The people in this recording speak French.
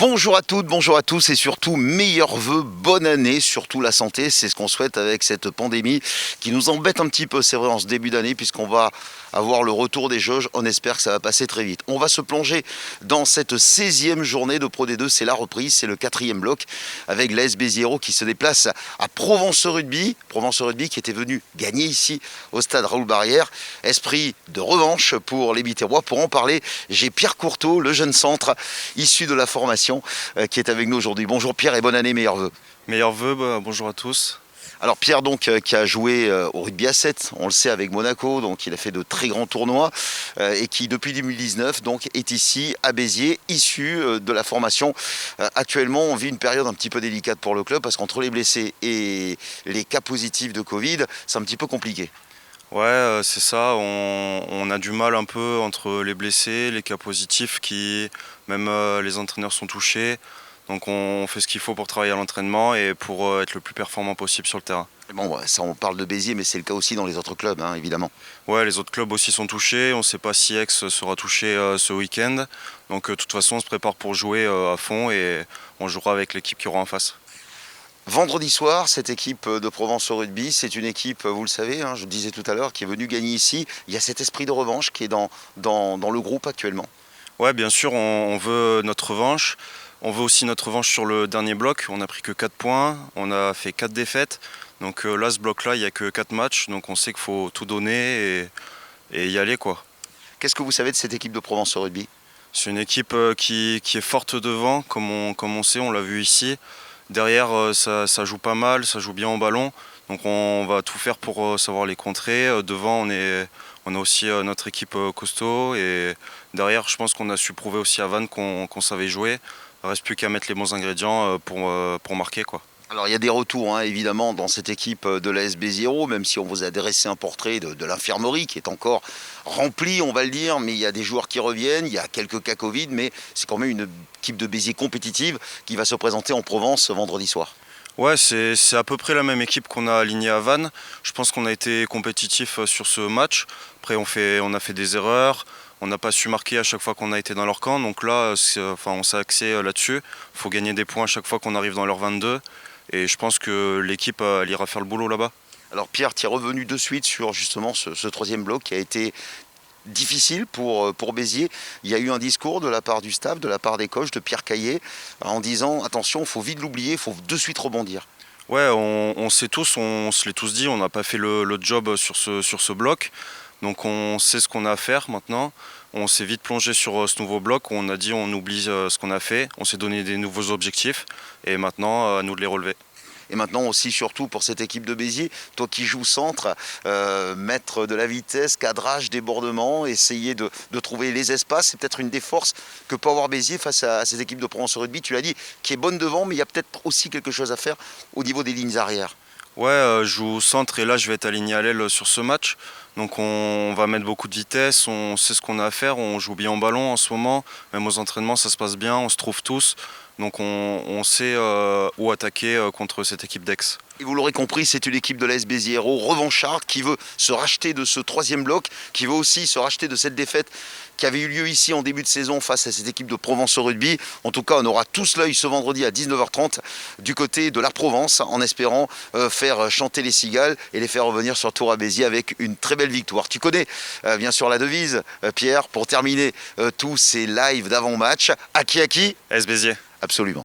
Bonjour à toutes, bonjour à tous et surtout meilleurs vœux, bonne année, surtout la santé, c'est ce qu'on souhaite avec cette pandémie qui nous embête un petit peu, c'est vrai, en ce début d'année puisqu'on va avoir le retour des jauges, on espère que ça va passer très vite. On va se plonger dans cette 16e journée de Pro D2, c'est la reprise, c'est le 4e bloc avec l'AS Béziers qui se déplace à Provence Rugby qui était venu gagner ici au stade Raoul Barrière. Esprit de revanche pour les Biterrois. Pour en parler, j'ai Pierre Courteau, le jeune centre issu de la formation qui est avec nous aujourd'hui. Bonjour Pierre et bonne année, meilleurs vœux. Meilleurs vœux, bonjour à tous. Alors Pierre donc qui a joué au rugby à 7, on le sait avec Monaco, donc il a fait de très grands tournois et qui depuis 2019 donc est ici à Béziers, issu de la formation. Actuellement on vit une période un petit peu délicate pour le club parce qu'entre les blessés et les cas positifs de Covid, c'est un petit peu compliqué. Ouais, c'est ça, on a du mal un peu entre les blessés, les cas positifs qui, même les entraîneurs sont touchés. Donc on fait ce qu'il faut pour travailler à l'entraînement et pour être le plus performant possible sur le terrain. Bon, ça on parle de Béziers, mais c'est le cas aussi dans les autres clubs, hein, évidemment. Ouais, les autres clubs aussi sont touchés, on ne sait pas si Aix sera touché ce week-end. Donc de toute façon on se prépare pour jouer à fond et on jouera avec l'équipe qui aura en face. Vendredi soir, cette équipe de Provence au rugby, c'est une équipe, vous le savez, hein, je le disais tout à l'heure, qui est venue gagner ici. Il y a cet esprit de revanche qui est dans le groupe actuellement. Ouais, bien sûr, on veut notre revanche. On veut aussi notre revanche sur le dernier bloc. On n'a pris que 4 points, on a fait 4 défaites. Donc là, ce bloc-là, il n'y a que 4 matchs. Donc on sait qu'il faut tout donner et y aller, quoi. Qu'est-ce que vous savez de cette équipe de Provence au rugby? C'est une équipe qui est forte devant, comme on sait, on l'a vu ici. Derrière, ça joue pas mal, ça joue bien au ballon. Donc on va tout faire pour savoir les contrer. Devant, on a aussi notre équipe costaud. Et derrière, je pense qu'on a su prouver aussi à Vannes qu'on savait jouer. Il ne reste plus qu'à mettre les bons ingrédients pour marquer, quoi. Alors il y a des retours, hein, évidemment dans cette équipe de l'AS Béziers, même si on vous a dressé un portrait de l'infirmerie qui est encore remplie, on va le dire, mais il y a des joueurs qui reviennent, il y a quelques cas Covid, mais c'est quand même une équipe de Béziers compétitive qui va se présenter en Provence vendredi soir. Ouais, c'est à peu près la même équipe qu'on a alignée à Vannes. Je pense qu'on a été compétitif sur ce match. Après, on a fait des erreurs. On n'a pas su marquer à chaque fois qu'on a été dans leur camp. Donc là, on s'est axé là-dessus. Il faut gagner des points à chaque fois qu'on arrive dans leur 22. Et je pense que l'équipe elle ira faire le boulot là-bas. Alors Pierre, tu es revenu de suite sur justement ce troisième bloc qui a été difficile pour Béziers. Il y a eu un discours de la part du staff, de la part des coachs, de Pierre Caillet, en disant attention, il faut vite l'oublier, il faut de suite rebondir. Ouais, on sait tous, on se l'est tous dit, on n'a pas fait le job sur ce bloc. Donc on sait ce qu'on a à faire maintenant. On s'est vite plongé sur ce nouveau bloc. On a dit on oublie ce qu'on a fait. On s'est donné des nouveaux objectifs. Et maintenant, à nous de les relever. Et maintenant aussi, surtout pour cette équipe de Béziers, toi qui joues centre, mettre de la vitesse, cadrage, débordement, essayer de trouver les espaces, c'est peut-être une des forces que peut avoir Béziers face à cette équipe de Provence Rugby, tu l'as dit, qui est bonne devant, mais il y a peut-être aussi quelque chose à faire au niveau des lignes arrière. Ouais, je joue au centre et là je vais être aligné à l'aile sur ce match. Donc on va mettre beaucoup de vitesse, on sait ce qu'on a à faire, on joue bien en ballon en ce moment. Même aux entraînements ça se passe bien, on se trouve tous. Donc on sait où attaquer contre cette équipe d'Aix. Et vous l'aurez compris, c'est une équipe de l'AS Béziers revancharde qui veut se racheter de ce troisième bloc, qui veut aussi se racheter de cette défaite qui avait eu lieu ici en début de saison face à cette équipe de Provence au rugby. En tout cas, on aura tous l'œil ce vendredi à 19h30 du côté de la Provence en espérant faire chanter les cigales et les faire revenir sur Tour à Béziers avec une très belle victoire. Tu connais bien sûr la devise, Pierre, pour terminer tous ces lives d'avant-match. À qui? AS Béziers. Absolument.